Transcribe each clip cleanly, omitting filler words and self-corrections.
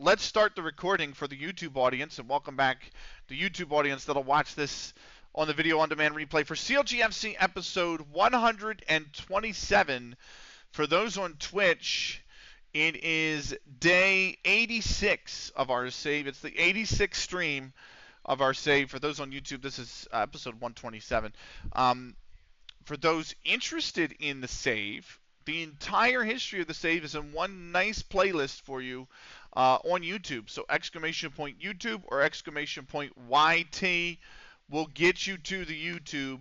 let's start the recording for the YouTube audience, and welcome back the YouTube audience that'll watch this on the video on demand replay for CLG FC episode 127. For those on Twitch, it is day 86 of our save. It's the 86th stream of our save. For those on YouTube, this is episode 127. For those interested in the save, the entire history of the save is in one nice playlist for you on YouTube. So exclamation point YouTube or exclamation point YT will get you to the YouTube.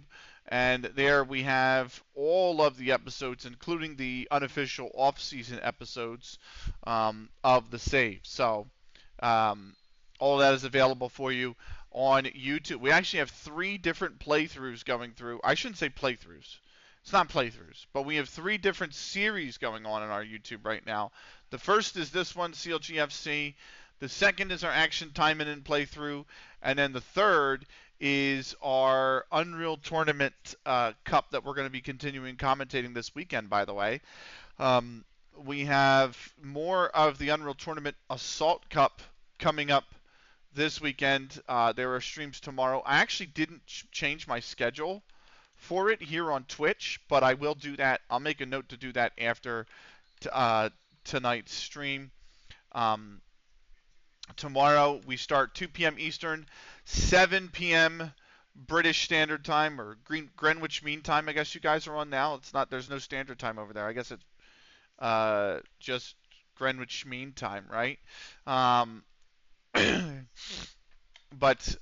And there we have all of the episodes, including the unofficial off-season episodes of the save. So all that is available for you on YouTube. We actually have 3 different playthroughs going through. I shouldn't say playthroughs. It's not playthroughs, but we have 3 different series going on our YouTube right now. The first is this one, CLG FC. The second is our Action Time and In playthrough. And then the third is our Unreal Tournament Cup that we're going to be continuing commentating this weekend, by the way. We have more of the Unreal Tournament Assault Cup coming up this weekend. There are streams tomorrow. I actually didn't change my schedule for it here on Twitch, but I will do that. I'll make a note to do that after tonight's stream. Tomorrow we start 2 p.m. Eastern, 7 p.m. British Standard Time, or Greenwich Mean Time. I guess you guys are on now. It's not. There's no Standard Time over there. I guess it's just Greenwich Mean Time, right? But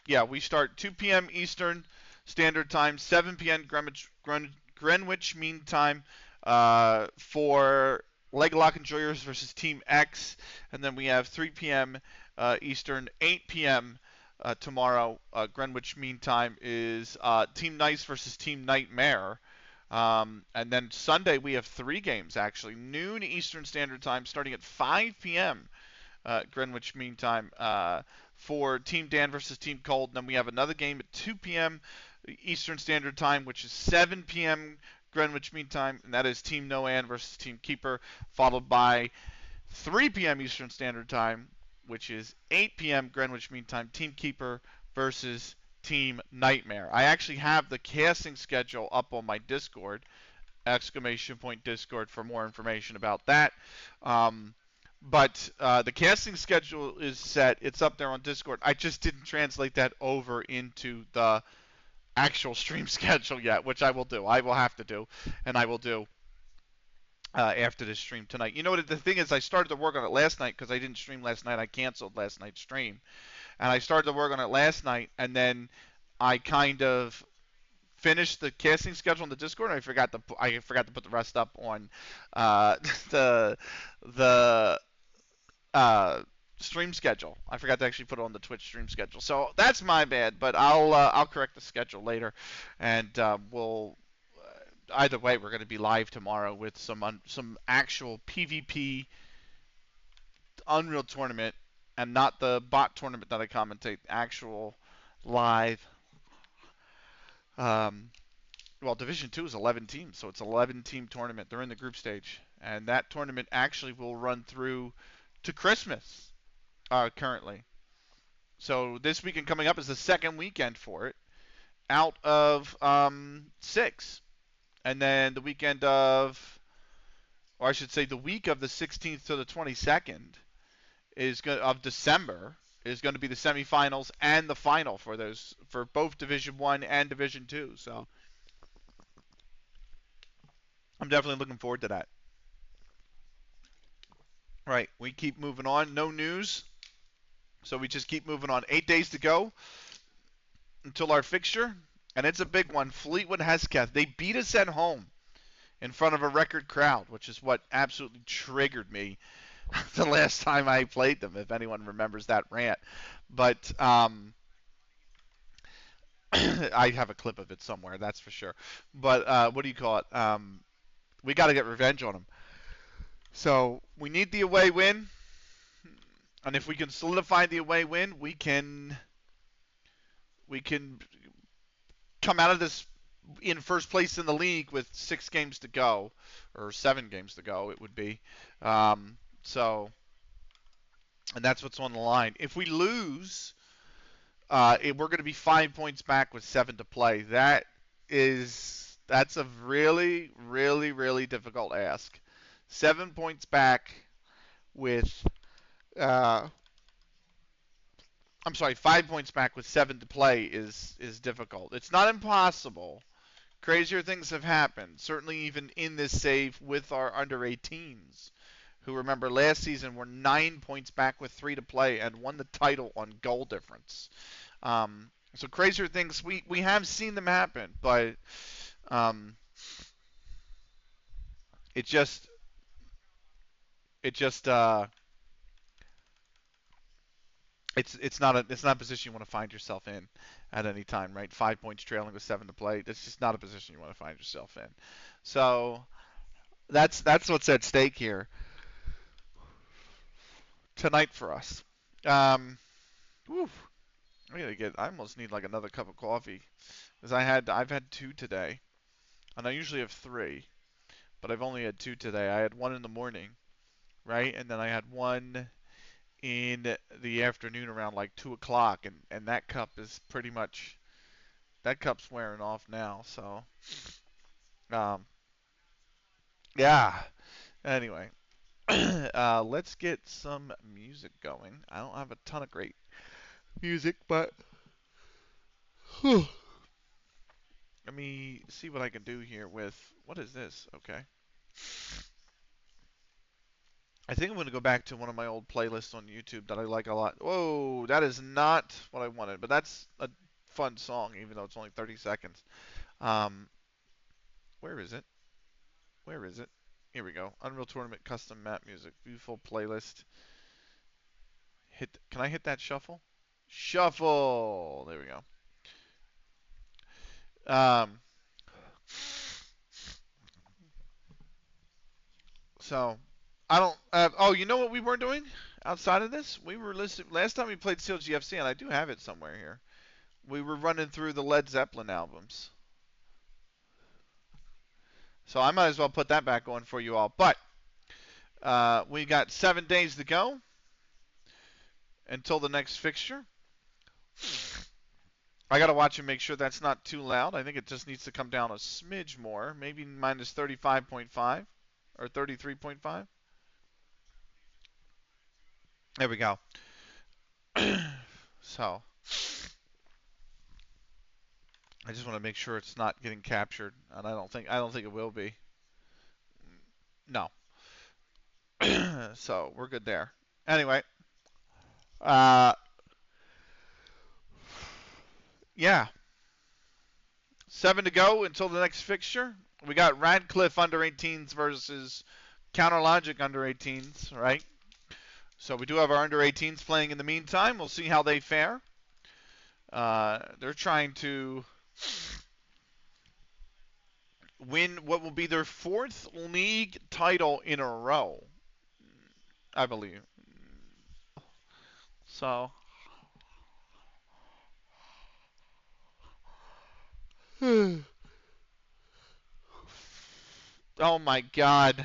yeah, we start 2 p.m. Eastern Standard Time, 7 p.m. Greenwich Mean Time for Leg Lock Enjoyers versus Team X, and then we have 3 p.m. Eastern, 8 p.m. Tomorrow. Greenwich Mean Time is Team Nice versus Team Nightmare. And then Sunday we have 3 games actually, noon Eastern Standard Time, starting at 5 p.m. Greenwich Mean Time for Team Dan versus Team Cold. And then we have another game at 2 p.m. Eastern Standard Time, which is 7 p.m. Greenwich Mean Time, and that is Team No-Anne versus Team Keeper, followed by 3 p.m. Eastern Standard Time, which is 8 p.m. Greenwich Mean Time, Team Keeper versus Team Nightmare. I actually have the casting schedule up on my Discord, exclamation point Discord, for more information about that. But the casting schedule is set. It's up there on Discord. I just didn't translate that over into the actual stream schedule yet, which I will do. I will have to do, and I will do after this stream tonight. You know what the thing is? I started to work on it last night because I didn't stream last night. I canceled last night's stream, and I started to work on it last night, and then I kind of finished the casting schedule on the Discord, and I forgot to put the rest up on the stream schedule. I forgot to actually put it on the Twitch stream schedule, so that's my bad. But I'll correct the schedule later, and we'll either way we're going to be live tomorrow with some actual PvP Unreal Tournament, and not the bot tournament that I commentate. Actual live. Well, Division 2 is 11 teams, so it's an 11-team tournament. They're in the group stage, and that tournament actually will run through to Christmas. Currently. So this weekend coming up is the second weekend for it, out of 6. And then the weekend of, or I should say the week of the 16th to the 22nd of December is going to be the semifinals and the final for both Division 1 and Division 2. So I'm definitely looking forward to that. All right, we keep moving on. No news. So we just keep moving on. 8 days to go until our fixture, and it's a big one. Fleetwood Hesketh. They beat us at home in front of a record crowd, which is what absolutely triggered me the last time I played them, if anyone remembers that rant. But I have a clip of it somewhere, that's for sure. But what do you call it? We got to get revenge on them. So we need the away win. And if we can solidify the away win, we can come out of this in first place in the league with 6 games to go, or 7 games to go, it would be. So and that's what's on the line. If we lose, we're going to be 5 points back with 7 to play. That's a really, really, really difficult ask. 7 points back with, uh, I'm sorry, 5 points back with 7 to play is difficult. It's not impossible. Crazier things have happened. Certainly, even in this save with our under 18s, who remember last season were 9 points back with 3 to play and won the title on goal difference. So crazier things we have seen them happen, but um, it just it just it's not a position you want to find yourself in at any time, right? 5 points trailing with 7 to play. That's just not a position you want to find yourself in. So that's what's at stake here tonight for us. Um, whew, I almost need like another cup of coffee because I've had two today, and I usually have three, but I've only had two today. I had one in the morning, right, and then I had one in the afternoon around like 2 o'clock, and that cup's wearing off now. So um, yeah. Anyway, let's get some music going. I don't have a ton of great music, but let me see what I can do here with what is this? Okay. I think I'm going to go back to one of my old playlists on YouTube that I like a lot. Whoa, that is not what I wanted, but that's a fun song, even though it's only 30 seconds. Um, where is it? Where is it? Here we go. Unreal Tournament custom map music. Beautiful playlist. Can I hit that shuffle? Shuffle. There we go. Um, so I don't. Oh, you know what we were doing outside of this? We were listening last time we played CLG FC, and I do have it somewhere here. We were running through the Led Zeppelin albums. So I might as well put that back on for you all. But we got 7 days to go until the next fixture. I got to watch and make sure that's not too loud. I think it just needs to come down a smidge more. Maybe minus 35.5 or 33.5. There we go. So I just want to make sure it's not getting captured, and I don't think it will be. No. So we're good there. Anyway, uh, yeah, 7 to go until the next fixture. We got Radcliffe under 18s versus Counterlogic under 18s, right? So we do have our under 18s playing in the meantime. We'll see how they fare. They're trying to win what will be their fourth league title in a row, I believe. So, oh my God.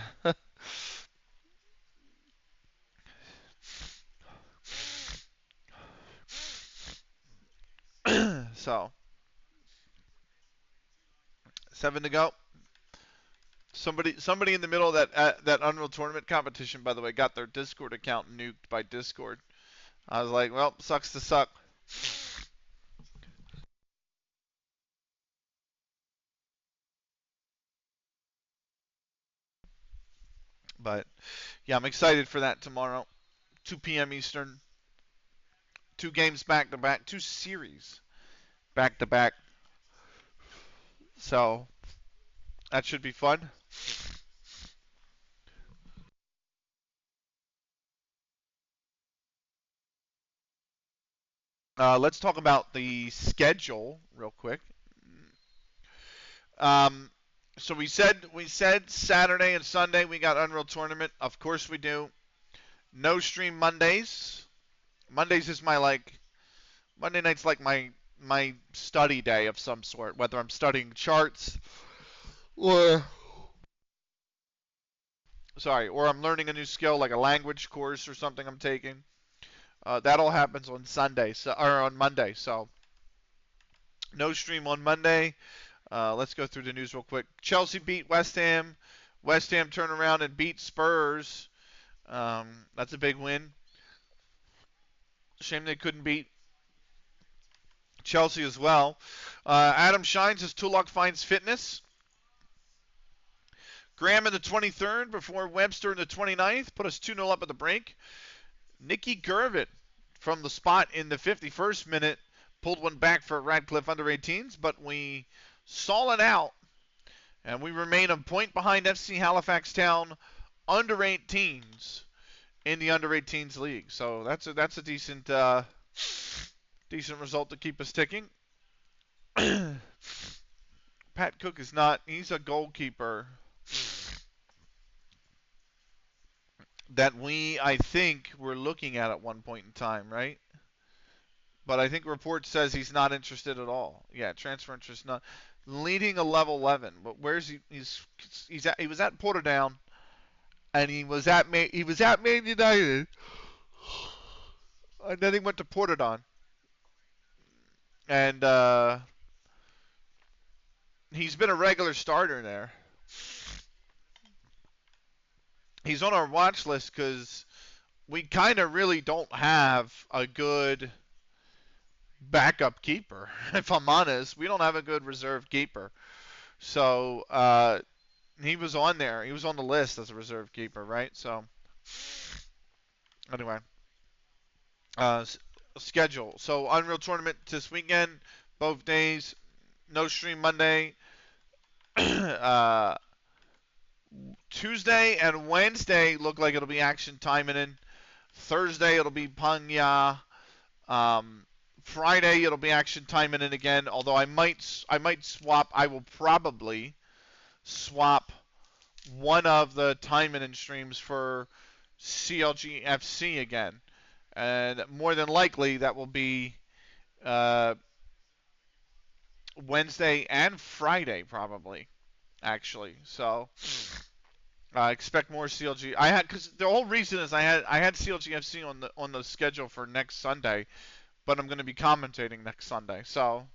So, 7 to go. Somebody in the middle of that Unreal Tournament competition, by the way, got their Discord account nuked by Discord. I was like, well, sucks to suck. But yeah, I'm excited for that tomorrow, 2 p.m. Eastern. Two games back to back, two series back to back. So that should be fun. Let's talk about the schedule real quick. Um, so we said Saturday and Sunday we got Unreal Tournament. Of course we do. No stream Mondays. Mondays is my Monday night's like my study day of some sort, whether I'm studying charts or or I'm learning a new skill like a language course or something I'm taking. That all happens on Sunday, or on Monday. So no stream on Monday. Let's go through the news real quick. Chelsea beat West Ham. West Ham turned around and beat Spurs. That's a big win. Shame they couldn't beat Chelsea as well. Adam shines as Tulloch finds fitness. Graham in the 23rd before Webster in the 29th. Put us 2-0 up at the break. Nicky Gervin from the spot in the 51st minute pulled one back for Radcliffe under 18s, but we saw it out, and we remain a point behind FC Halifax Town under 18s in the under 18s league. So that's a decent decent result to keep us ticking. Pat Cook is not. He's a goalkeeper that I think, we're looking at one point in time, right? But I think report says he's not interested at all. Yeah, transfer interest not. Leading a level 11, but where's he? He was at Portadown, and he was at Man United, and then he went to Portadown, and he's been a regular starter there. He's on our watch list because we kind of really don't have a good backup keeper. If I'm honest, we don't have a good reserve keeper. So he was on there. He was on the list as a reserve keeper, right? So anyway, schedule. So Unreal Tournament this weekend, both days. No stream Monday. Tuesday and Wednesday look like it'll be action timing in. Thursday it'll be Panya. Friday it'll be action timing in again. Although I might swap. I will probably swap one of the timing in streams for CLG FC again, and more than likely that will be Wednesday and Friday probably. Actually, so I expect more CLG. Because the whole reason is I had CLG FC on the schedule for next Sunday, but I'm going to be commentating next Sunday, so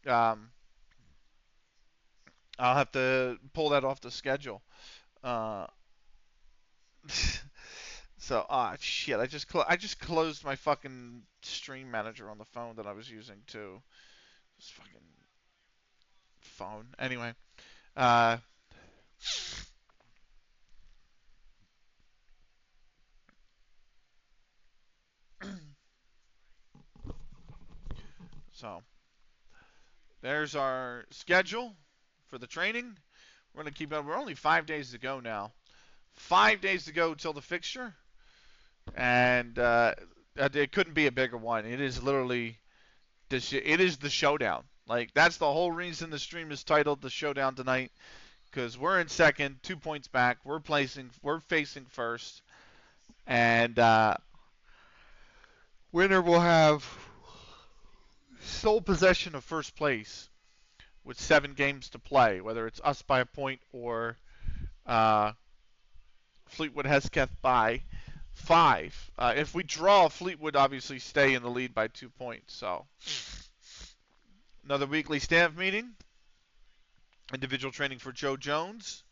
I'll have to pull that off the schedule. So shit, I just closed my fucking stream manager on the phone that I was using too. This fucking phone. Anyway, so there's our schedule for the training. We're going to keep up. We're only 5 days to go now. 5 days to go till the fixture. And it couldn't be a bigger one. It is literally it is the showdown. Like, that's the whole reason the stream is titled The Showdown tonight, because we're in second, 2 points back. We're facing first. And winner will have sole possession of first place with 7 games to play, whether it's us by a point or Fleetwood Hesketh by 5. If we draw, Fleetwood obviously stay in the lead by 2 points. So another weekly staff meeting. Individual training for Joe Jones.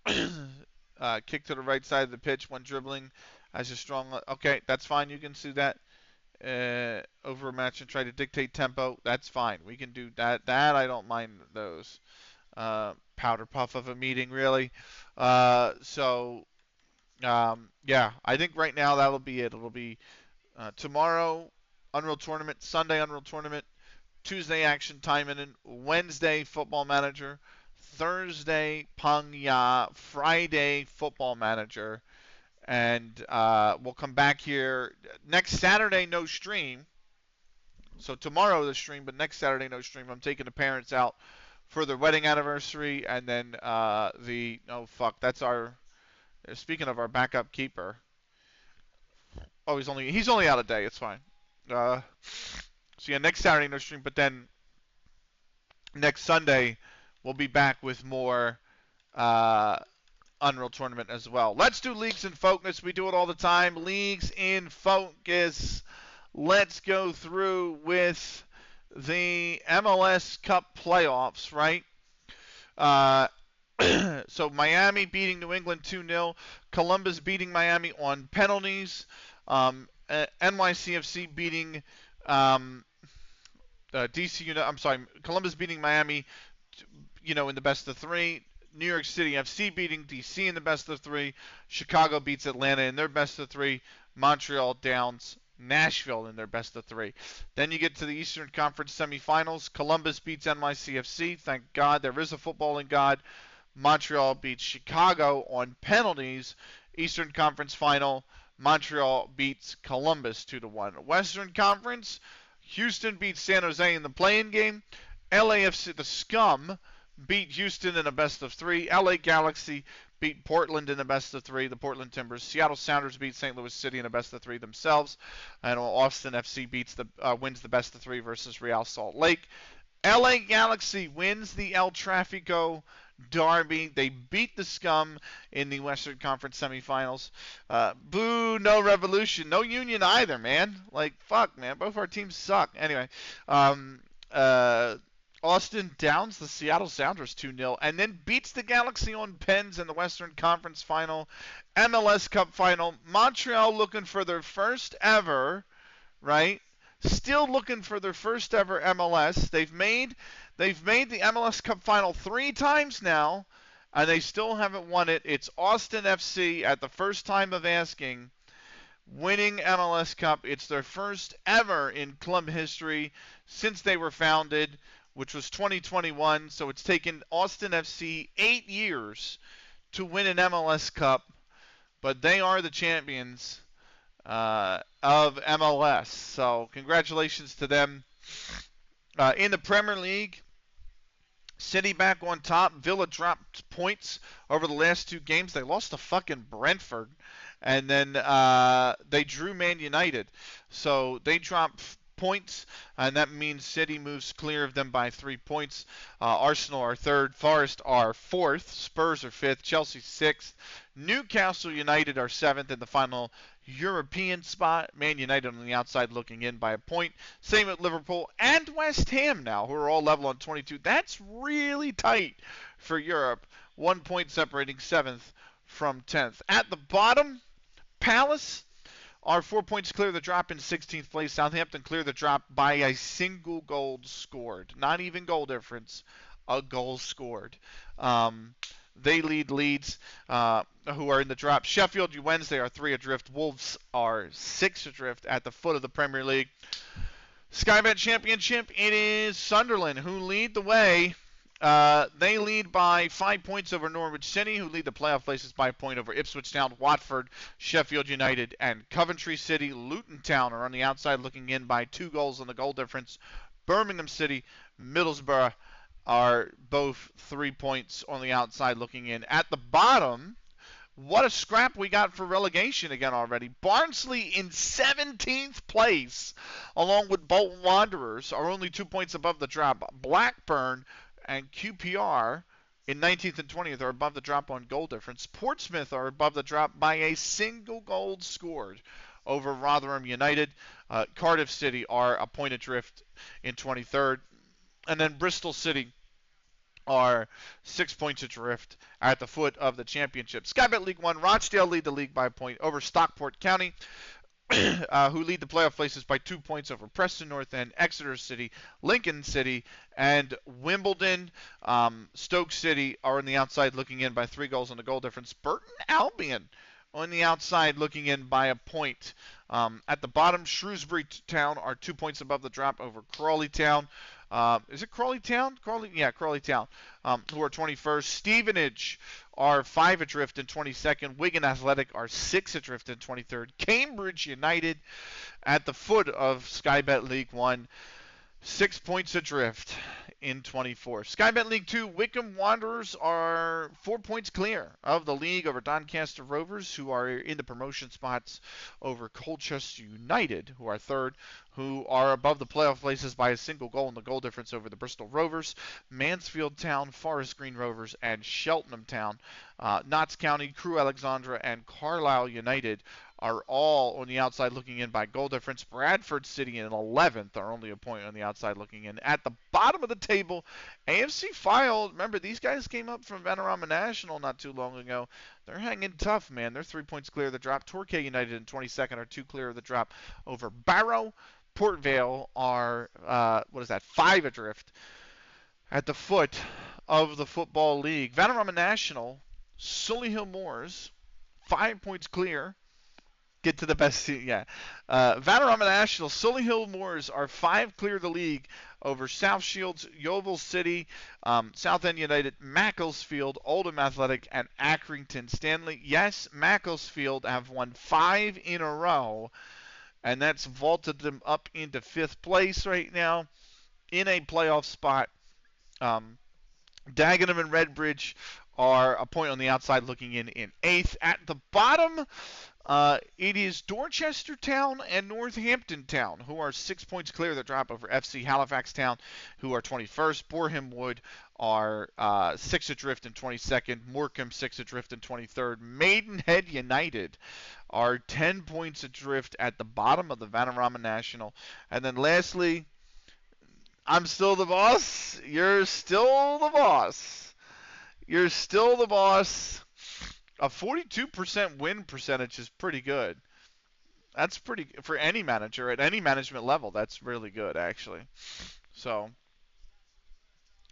Kick to the right side of the pitch when dribbling. Has a strong. Okay, that's fine. You can see that. Over a match and try to dictate tempo. That's fine. We can do that. I don't mind those. Powder puff of a meeting, really. Yeah, I think right now that'll be it. It'll be tomorrow Unreal Tournament, Sunday Unreal Tournament, Tuesday Action Time and Wednesday Football Manager, Thursday Pangya, Friday Football Manager, and we'll come back here next Saturday. No stream. So tomorrow the stream, but next Saturday no stream. I'm taking the parents out for their wedding anniversary, and then that's our. Speaking of our backup keeper, he's only out a day. It's fine. So yeah, next Saturday no stream, but then next Sunday we'll be back with more Unreal Tournament as well. Let's do Leagues in Focus. We do it all the time. Leagues in Focus. Let's go through with the MLS Cup playoffs, right? So Miami beating New England 2-0. Columbus beating Miami on penalties. NYCFC beating Columbus beating Miami, in the best of three. New York City FC beating DC in the best of three. Chicago beats Atlanta in their best of three. Montreal downs Nashville in their best of three. Then you get to the Eastern Conference semifinals. Columbus beats NYCFC. Thank God there is a footballing God. Montreal beats Chicago on penalties. Eastern Conference final. Montreal beats Columbus 2-1. Western Conference. Houston beats San Jose in the play-in game. LAFC, the Scum, beat Houston in a best of three. LA Galaxy beat Portland in a best of three. The Portland Timbers. Seattle Sounders beat St. Louis City in a best of three themselves. And Austin FC wins the best of three versus Real Salt Lake. LA Galaxy wins the El Tráfico Derby. They beat the Scum in the Western Conference semifinals. Boo, no Revolution. No Union either, man. Like, fuck, man. Both our teams suck. Anyway, Austin downs the Seattle Sounders 2-0 and then beats the Galaxy on pens in the Western Conference final. MLS Cup final. Montreal looking for their first ever, right? Still looking for their first ever MLS. They've made the MLS Cup final 3 times now, and they still haven't won it. It's Austin FC at the first time of asking, winning MLS Cup. It's their first ever in club history since they were founded, which was 2021. So it's taken Austin FC 8 years to win an MLS Cup, but they are the champions of MLS. So congratulations to them. In the Premier League, City back on top. Villa dropped points over the last 2 games. They lost to fucking Brentford. And then they drew Man United. So they dropped points, and that means City moves clear of them by 3 points. Arsenal are 3rd. Forest are 4th. Spurs are 5th. Chelsea 6th. Newcastle United are 7th in the final European spot. Man United on the outside looking in by a point. Same at Liverpool and West Ham now, who are all level on 22. That's really tight for Europe. 1 point separating 7th from 10th. At the bottom, Palace are 4 points clear of the drop in 16th place. Southampton clear the drop by a single goal scored. Not even goal difference, a goal scored. They lead Leeds, who are in the drop. Sheffield Wednesday are 3 adrift. Wolves are 6 adrift at the foot of the Premier League. Sky Bet Championship, it is Sunderland who lead the way. They lead by 5 points over Norwich City, who lead the playoff places by a point over Ipswich Town, Watford, Sheffield United, and Coventry City. Luton Town are on the outside looking in by 2 goals on the goal difference. Birmingham City, Middlesbrough are both 3 points on the outside looking in. At the bottom, what a scrap we got for relegation again already. Barnsley in 17th place, along with Bolton Wanderers, are only 2 points above the drop. Blackburn and QPR in 19th and 20th are above the drop on goal difference. Portsmouth are above the drop by a single goal scored over Rotherham United. Cardiff City are a point adrift in 23rd. And then Bristol City are 6 points adrift at the foot of the championship. Sky Bet League 1, Rochdale lead the league by a point over Stockport County, who lead the playoff places by 2 points over Preston North End, Exeter City, Lincoln City, and Wimbledon. Stoke City are on the outside looking in by 3 goals on the goal difference. Burton Albion on the outside looking in by a point. At the bottom, Shrewsbury Town are 2 points above the drop over Crawley Town. Is it Crawley Town? Crawley Town, who are 21st. Stevenage are 5 adrift in 22nd. Wigan Athletic are 6 adrift in 23rd. Cambridge United at the foot of Sky Bet League 1. 6 points adrift in 24. Skybet League 2, Wickham Wanderers are 4 points clear of the league over Doncaster Rovers, who are in the promotion spots over Colchester United, who are third, who are above the playoff places by a single goal in the goal difference over the Bristol Rovers, Mansfield Town, Forest Green Rovers, and Cheltenham Town. Notts County, Crewe Alexandra, and Carlisle United are all on the outside looking in by goal difference. Bradford City in 11th are only a point on the outside looking in. At the bottom of the table, AFC File. Remember, these guys came up from Vanarama National not too long ago. They're hanging tough, man. They're 3 points clear of the drop. Torquay United in 22nd are 2 clear of the drop over Barrow. Port Vale are, 5 adrift at the foot of the Football League. Vanarama National, Solihull Moors, 5 points clear. Get to the best team, yeah. Vanarama National, Solihull Moors are 5 clear of the league over South Shields, Yeovil City, Southend United, Macclesfield, Oldham Athletic, and Accrington Stanley. Yes, Macclesfield have won 5 in a row, and that's vaulted them up into 5th place right now in a playoff spot. Dagenham and Redbridge are a point on the outside looking in 8th. At the bottom, it is Dorchester Town and Northampton Town, who are 6 points clear of the drop over FC Halifax Town, who are 21st. Boreham Wood are 6 adrift in 22nd. Morecambe 6 adrift in 23rd. Maidenhead United are 10 points adrift at the bottom of the Vanarama National. And then lastly, I'm still the boss. You're still the boss. You're still the boss. A 42% win percentage is pretty good. That's pretty for any manager at any management level. That's really good, actually. So,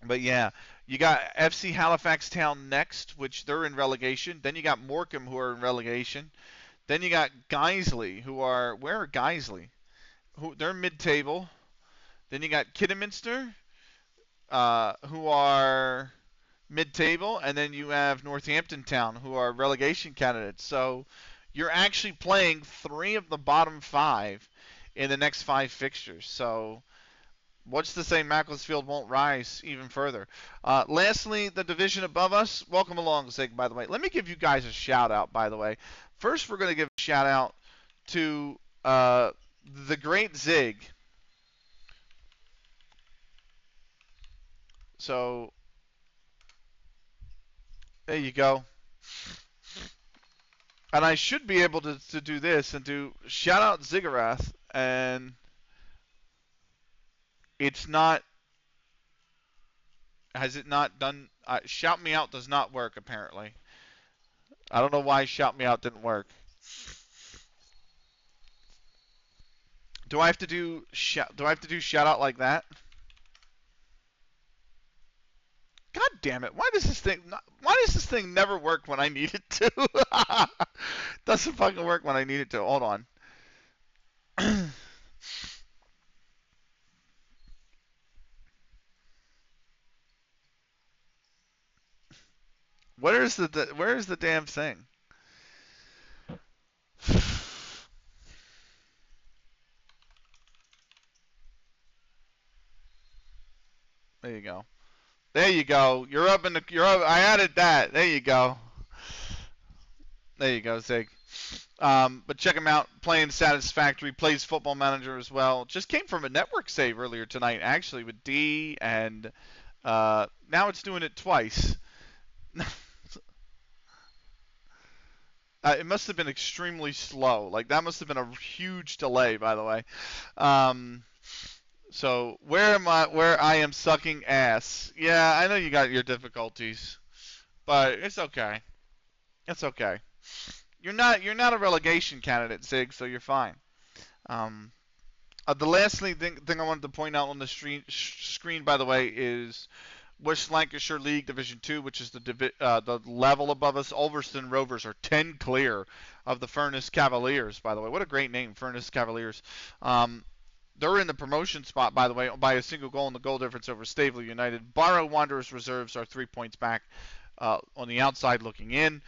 but yeah, you got FC Halifax Town next, which they're in relegation. Then you got Morecambe, who are in relegation. Then you got Guiseley, who are where are Guiseley? They're mid-table. Then you got Kidderminster, who are mid-table, and then you have Northampton Town, who are relegation candidates. So you're actually playing 3 of the bottom 5 in the next 5 fixtures. So what's to say Macclesfield won't rise even further? Lastly, the division above us. Welcome along, Zig, by the way. Let me give you guys a shout-out, by the way. First, we're going to give a shout-out to the great Zig. So there you go. And I should be able to do this and do shout out Ziggurath, and it's not. Has it not done? Shout me out does not work apparently. I don't know why shout me out didn't work. Do I have to do shout out like that? God damn it! Why does this thing never work when I need it to? Doesn't fucking work when I need it to. Hold on. Where's the damn thing? There you go. There you go. You're up. I added that. There you go. There you go, Zig. But check him out. Playing Satisfactory. Plays Football Manager as well. Just came from a network save earlier tonight, actually, with D, and now it's doing it twice. It must have been extremely slow. Like, that must have been a huge delay, by the way. So where I am sucking ass. Yeah, I know you got your difficulties, but it's okay. It's okay. You're not a relegation candidate, Zig, so you're fine. The last thing I wanted to point out on the screen, by the way, is West Lancashire League Division 2, which is the level above us. Ulverston Rovers are 10 clear of the Furness Cavaliers, by the way. What a great name, Furness Cavaliers. They're in the promotion spot, by the way, by a single goal in the goal difference over Staveley United. Barrow Wanderers Reserves are 3 points back on the outside looking in.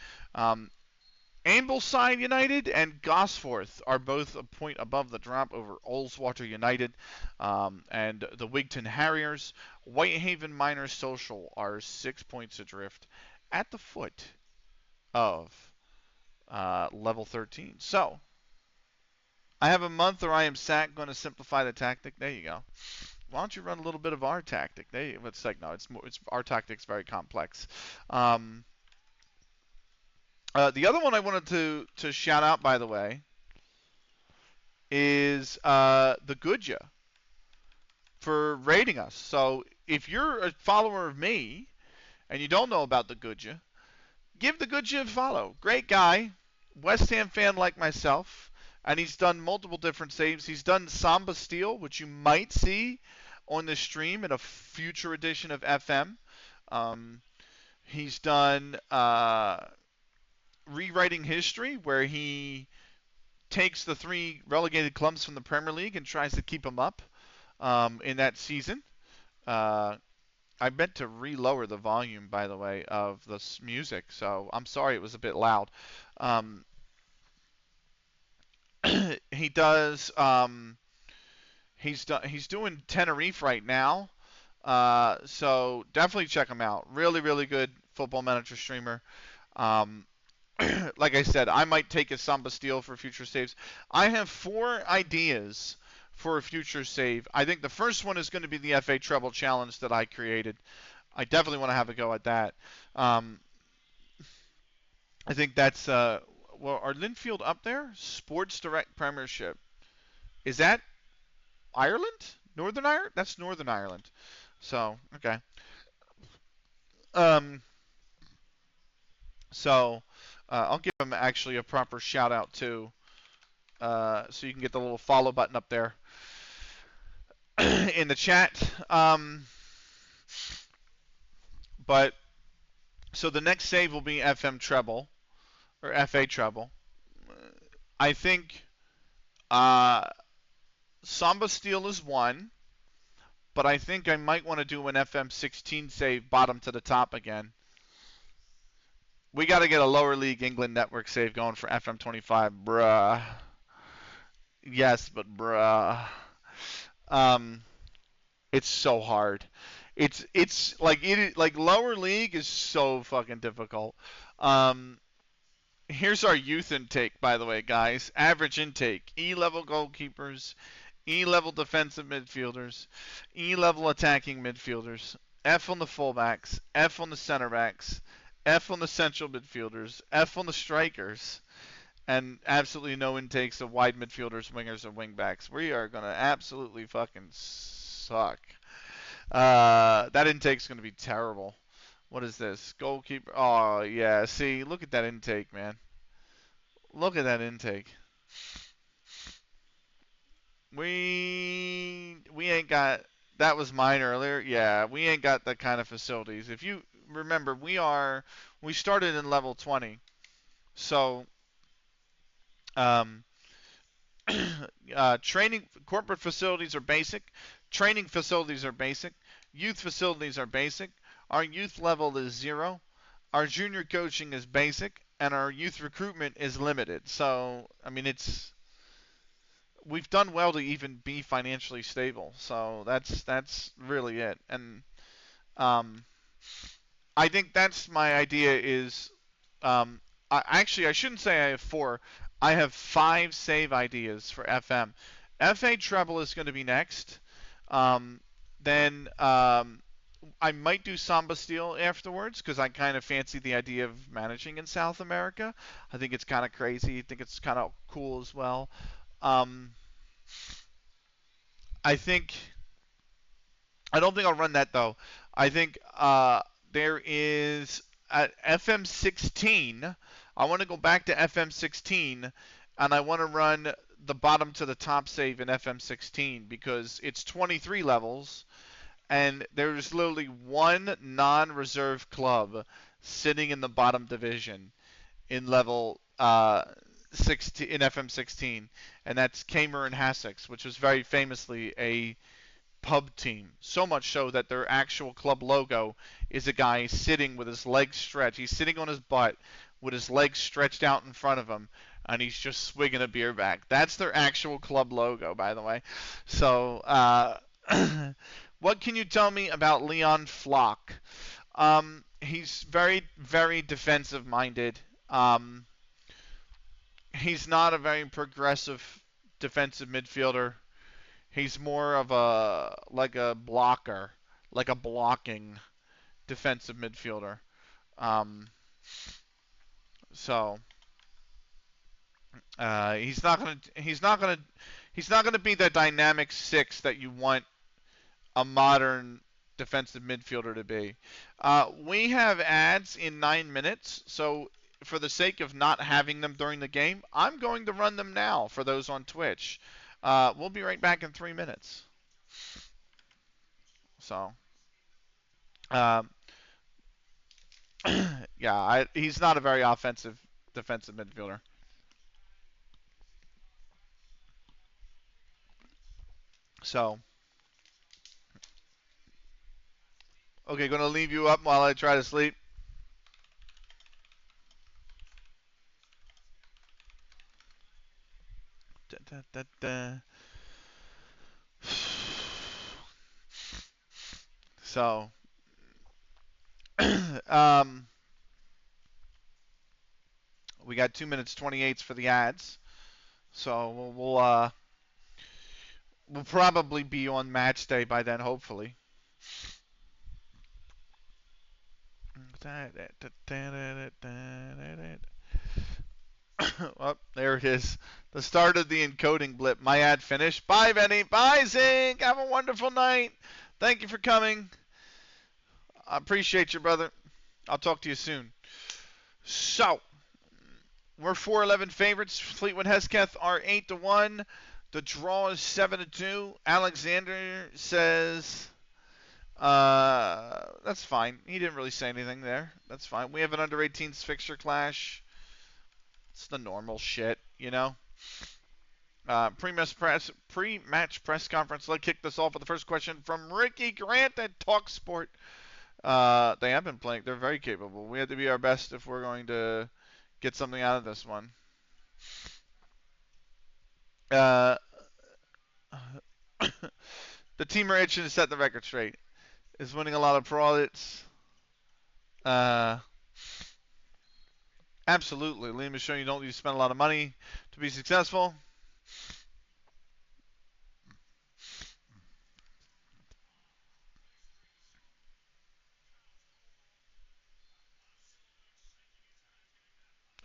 Ambleside United and Gosforth are both a point above the drop over Ullswater United and the Wigton Harriers. Whitehaven Miners Social are 6 points adrift at the foot of level 13. So I have a month, or I am sacked. Going to simplify the tactic. There you go. Why don't you run a little bit of our tactic? It's like no, it's more. It's our tactic's very complex. The other one I wanted to shout out, by the way, is the Goodya for rating us. So if you're a follower of me and you don't know about the Goodya, give the Goodya a follow. Great guy, West Ham fan like myself, and he's done multiple different saves. He's done Samba Steel, which you might see on the stream in a future edition of FM. He's done Rewriting History, where he takes the 3 relegated clubs from the Premier League and tries to keep them up in that season. I meant to re-lower the volume, by the way, of the music, so I'm sorry it was a bit loud. He does. He's doing Tenerife right now, so definitely check him out. Really, really good Football Manager streamer. Like I said, I might take a Samba Steel for future saves. I have 4 ideas for a future save. I think the first one is going to be the FA Treble Challenge that I created. I definitely want to have a go at that. I think that's well, are Linfield up there? Sports Direct Premiership. Is that Ireland? Northern Ireland? That's Northern Ireland. So, okay. So I'll give him actually a proper shout out too, so you can get the little follow button up there in the chat. But so the next save will be FM Treble or FA Treble. I think Samba Steel is 1, but I think I might want to do an FM 16 save bottom to the top again. We got to get a lower league England network save going for FM 25, bruh. Yes, but bruh. It's so hard. It's like lower league is so fucking difficult. Here's our youth intake, by the way, guys. Average intake: E-level goalkeepers, E-level defensive midfielders, E-level attacking midfielders, F on the fullbacks, F on the center backs, F on the central midfielders, F on the strikers, and absolutely no intakes of wide midfielders, wingers, or wingbacks. We are going to absolutely fucking suck. That intake's going to be terrible. What is this? Goalkeeper. Oh, yeah. See, look at that intake, man. Look at that intake. We ain't got. That was mine earlier. Yeah, we ain't got that kind of facilities. If you remember, we started in level 20. So training corporate facilities are basic, training facilities are basic, youth facilities are basic. Our youth level is 0. Our junior coaching is basic, and our youth recruitment is limited. So, I mean, we've done well to even be financially stable. So that's really it. And I think that's my idea is I shouldn't say I have 4. I have 5 save ideas for FM. FA Treble is going to be next. Then I might do Samba Steel afterwards because I kind of fancy the idea of managing in South America. I think it's kind of crazy. I think it's kind of cool as well. I don't think I'll run that though. I think there is at FM 16. I want to go back to FM 16, and I want to run the bottom to the top save in FM 16 because it's 23 levels, and there's literally one non-reserve club sitting in the bottom division in level 16 in FM 16, and that's Kamer and Hassocks, which was very famously a pub team. So much so that their actual club logo is a guy sitting with his legs stretched. He's sitting on his butt with his legs stretched out in front of him, and he's just swigging a beer back. That's their actual club logo, by the way. So, what can you tell me about Leon Flock? He's very, very defensive minded. He's not a very progressive defensive midfielder. He's more of a blocker, like a blocking defensive midfielder. Um, so he's not gonna be the dynamic six that you want a modern defensive midfielder to be. We have ads in 9 minutes, so for the sake of not having them during the game, I'm going to run them now for those on Twitch. We'll be right back in 3 minutes. So, um, yeah, he's not a very offensive defensive midfielder. So, okay, going to leave you up while I try to sleep. Da, da, da, da. So, um, we got 2 minutes 28 for the ads. So we'll probably be on match day by then, hopefully. Oh, there it is. The start of the encoding blip. My ad finished. Bye, Benny. Bye, Zink. Have a wonderful night. Thank you for coming. I appreciate you, brother. I'll talk to you soon. So, we're 4-11 favorites. Fleetwood Hesketh are 8-1. The draw is 7-2. Alexander says, that's fine. He didn't really say anything there. That's fine. We have an under 18s fixture clash. It's the normal shit, you know. Pre-match press conference. Let's kick this off with the first question from Ricky Grant at TalkSport. They have been playing. They're very capable. We have to be our best if we're going to get something out of this one. The team are itching to set the record straight. Is winning a lot of pro audits. Absolutely. Liam is showing you don't need to spend a lot of money to be successful.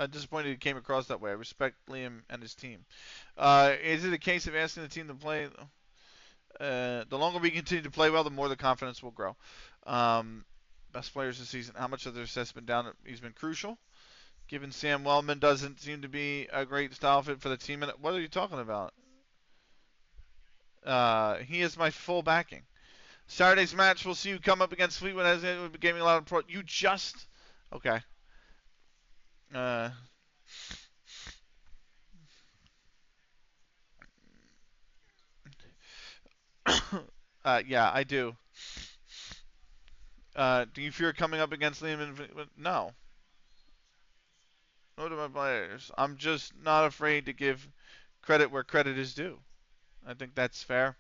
I'm disappointed it came across that way. I respect Liam and his team. Is it a case of asking the team to play? The longer we continue to play well, the more the confidence will grow. Best players this season. How much of their success has been down? He's been crucial. Given Sam Wellman doesn't seem to be a great style fit for the team. What are you talking about? He is my full backing. Saturday's match, we'll see you come up against Fleetwood. As it will be giving a lot of pro. You just okay. Yeah, I do. Do you fear coming up against Liam? No. No to my players. I'm just not afraid to give credit where credit is due. I think that's fair.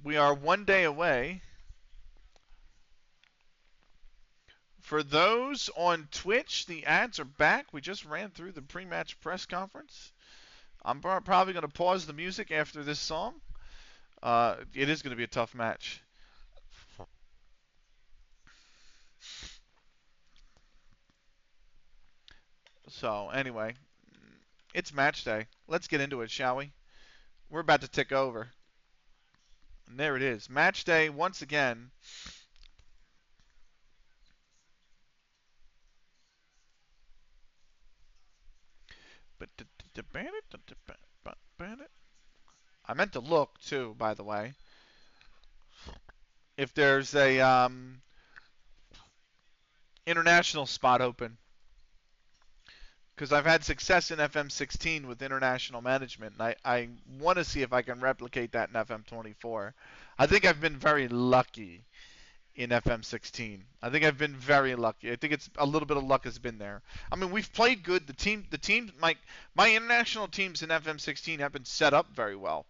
We are 1 day away. For those on Twitch, the ads are back. We just ran through the pre-match press conference. I'm probably going to pause the music after this song. It is going to be a tough match. So, anyway, it's match day. Let's get into it, shall we? We're about to tick over. And there it is. Match day once again. I meant to look, too, by the way. If there's a international spot open. Because I've had success in FM16 with international management, and I want to see if I can replicate that in FM24. I think I've been very lucky in FM16. I think I've been very lucky. I think it's a little bit of luck has been there. I mean, we've played good. My international teams in FM16 have been set up very well,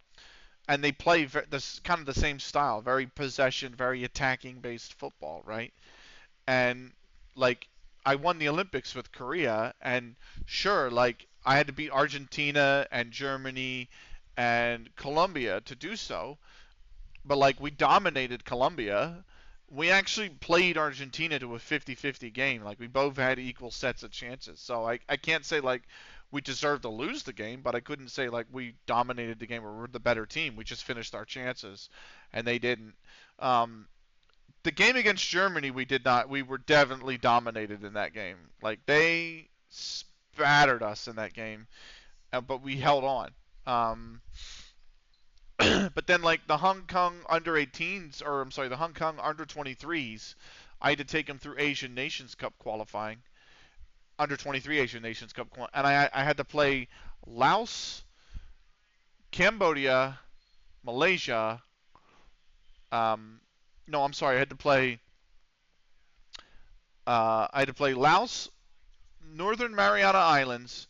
and they play this kind of the same style, very possession, very attacking based football, right? And like I won the Olympics with Korea, and sure, like I had to beat Argentina and Germany and Colombia to do so, but like we dominated Colombia. We actually played Argentina to a 50-50 game. Like we both had equal sets of chances. So I can't say like we deserved to lose the game, but I couldn't say like we dominated the game or we're the better team. We just finished our chances, and they didn't. Um, the game against Germany, we did not. We were definitely dominated in that game. Like they spattered us in that game, but we held on. Um, but then like the Hong Kong under 18s, or I'm sorry, the Hong Kong under 23s, I had to take them through Asian Nations Cup qualifying, under 23 Asian Nations Cup, and I had to play Laos, Cambodia, Malaysia. Um, no, I'm sorry, I had to play Laos, Northern Mariana Islands,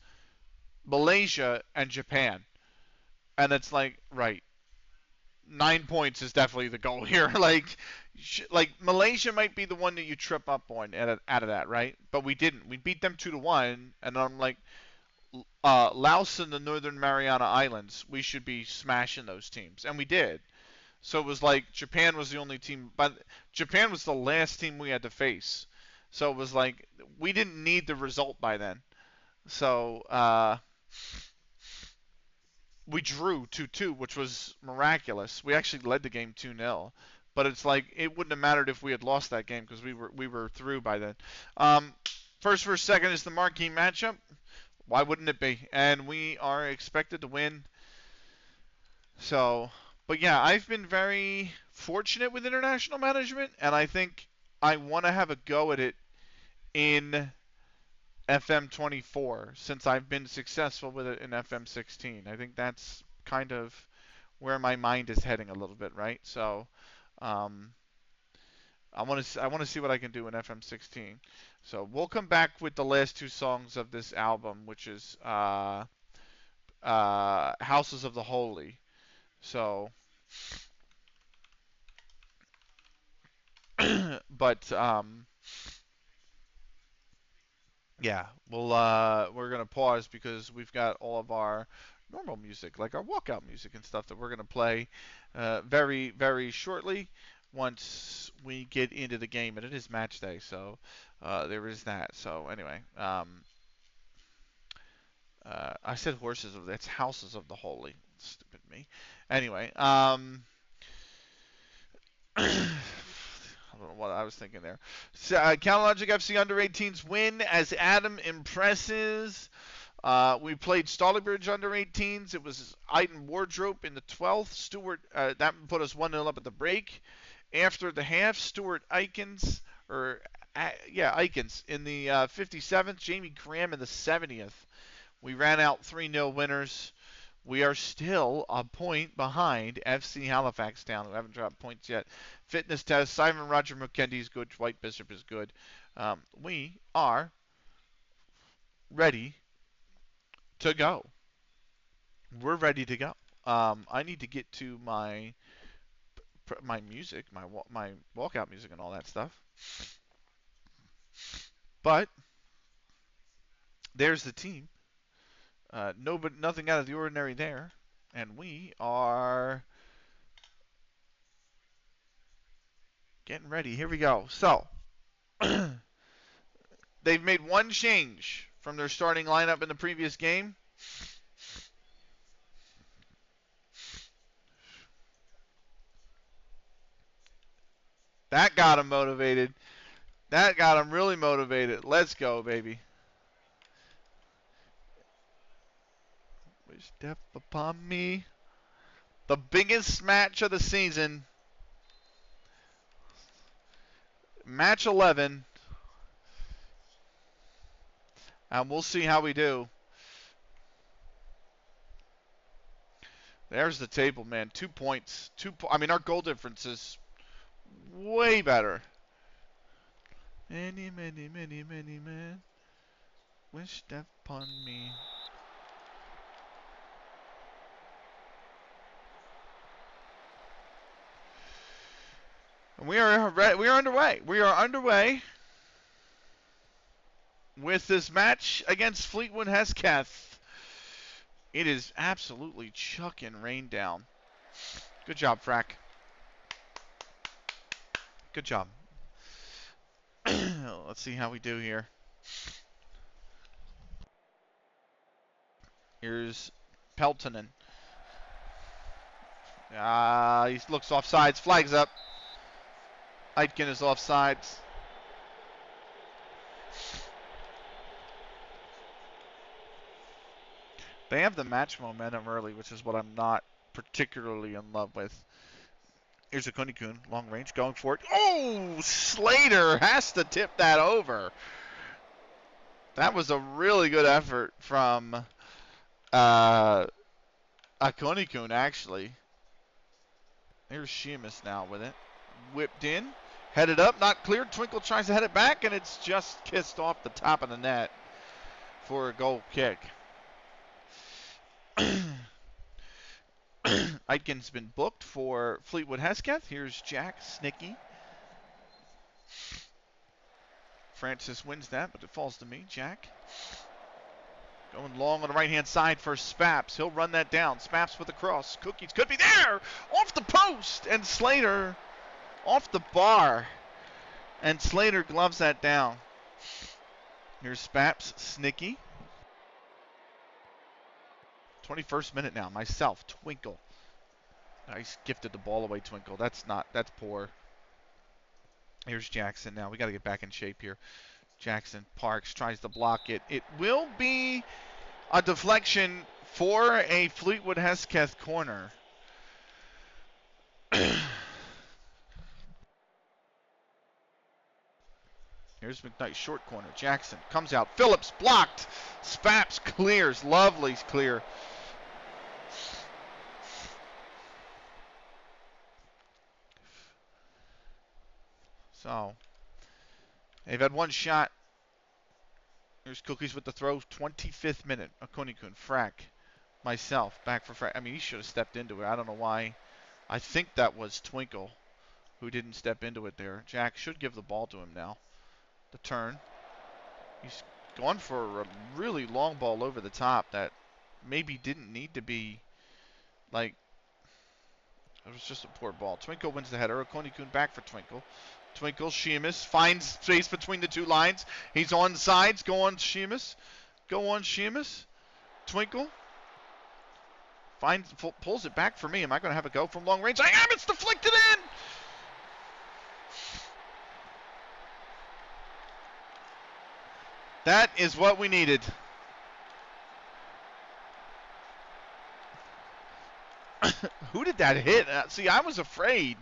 Malaysia, and Japan. And it's like, right, 9 points is definitely the goal here. like Malaysia might be the one that you trip up on out of that, right? But we didn't. We beat them 2-1, and I'm like, Laos and the Northern Mariana Islands, we should be smashing those teams, and we did. So it was like Japan was the only team, but Japan was the last team we had to face. So it was like we didn't need the result by then. So we drew 2-2, which was miraculous. We actually led the game 2-0. But it's like it wouldn't have mattered if we had lost that game because we were through by then. Um, first versus second is the marquee matchup. Why wouldn't it be? And we are expected to win. So, but yeah, I've been very fortunate with international management, and I think I want to have a go at it in FM24 since I've been successful with it in FM16. I think that's kind of where my mind is heading a little bit, right? So, um, I want to see what I can do in FM16. So we'll come back with the last two songs of this album, which is Houses of the Holy. So, but yeah, we're gonna pause because we've got all of our normal music, like our walkout music and stuff, that we're gonna play very very shortly once we get into the game, and it is match day, so there is that. So anyway, I said horses of it's houses of the holy. Stupid me. Anyway, I don't know what I was thinking there. So, CalLogic FC under 18s win as Adam impresses. We played Stalybridge under 18s. It was Iden Wardrope in the 12th. Stewart, that put us 1-0 up at the break. After the half, Stuart Aikens, Aikens in the 57th. Jamie Graham in the 70th. We ran out 3-0 winners. We are still a point behind FC Halifax Town, who haven't dropped points yet. Fitness test, Simon Roger McKendy is good. Dwight Bishop is good. We are ready to go. We're ready to go. I need to get to my music, my walkout music, and all that stuff. But there's the team. Nothing out of the ordinary there, and we are getting ready. Here we go. So they've made one change from their starting lineup in the previous game. That got him motivated. That got him really motivated. Let's go, baby. Step upon me. The biggest match of the season. Match 11. And we'll see how we do. There's the table, man. 2 points. I mean, our goal difference is Way better. Many, many, many, many men wished upon me. And we are underway. We are underway with this match against Fleetwood Hesketh. It is absolutely chucking rain down. Good job, Frack. Good job. Let's see how we do here. Here's Peltonen. He looks offsides. Flags up. Aitken is offsides. They have the match momentum early, which is what I'm not particularly in love with. Here's a Kunikun, long range, going for it. Oh, Slater has to tip that over. That was a really good effort from a Kunikun, actually. Here's Sheamus now with it. Whipped in, headed up, not cleared. Twinkle tries to head it back, and it's just kissed off the top of the net for a goal kick. Aitken's been booked for Fleetwood Hesketh. Here's Jack Snicky. Francis wins that, but it falls to me. Jack. Going long on the right-hand side for Spaps. He'll run that down. Spaps with a cross. Cookies could be there! Off the post! And Slater off the bar. And Slater gloves that down. Here's Spaps. Snicky. 21st minute now. Myself. Twinkle. Nice, gifted the ball away, Twinkle. That's poor. Here's Jackson now. We got to get back in shape here. Jackson Parks tries to block it. It will be a deflection for a Fleetwood Hesketh corner. Here's McKnight, short corner. Jackson comes out. Phillips blocked. Spaps clears. Lovely clear. So, they've had one shot. Here's Cookies with the throw. 25th minute. Akunikun, Frack, myself, back for Frack. I mean, he should have stepped into it. I don't know why. I think that was Twinkle who didn't step into it there. Jack should give the ball to him now. The turn. He's gone for a really long ball over the top that maybe didn't need to be, like, it was just a poor ball. Twinkle wins the header. Akunikun back for Twinkle. Twinkle, Sheamus finds space between the two lines. He's on sides. Go on, Sheamus. Go on, Sheamus. Twinkle. Pulls it back for me. Am I going to have a go from long range? I am. It's deflected in. That is what we needed. Who did that hit? See, I was afraid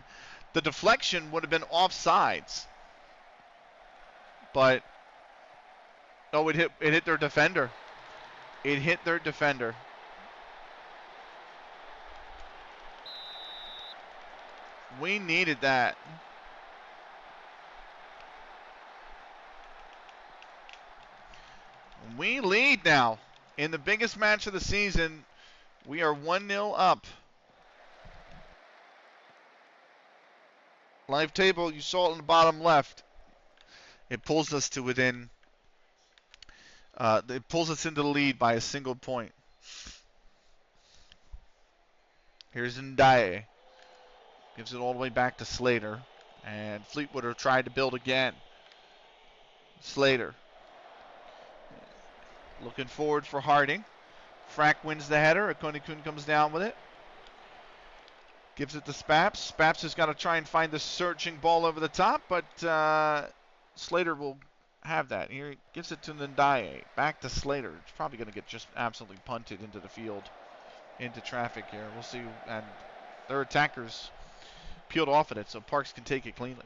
the deflection would have been offsides. But oh, it hit their defender. It hit their defender. We needed that. We lead now in the biggest match of the season. We are 1-0 up. Live table, you saw it in the bottom left. It pulls us to within. It pulls us into the lead by a single point. Here's Ndaye. Gives it all the way back to Slater. And Fleetwood are trying to build again. Slater. Looking forward for Harding. Frack wins the header. Akunikun comes down with it. Gives it to Spaps. Spaps has got to try and find the searching ball over the top, but Slater will have that. Here he gives it to Ndaye. Back to Slater. It's probably going to get just absolutely punted into the field, into traffic here. We'll see. And their attackers peeled off at it, so Parks can take it cleanly.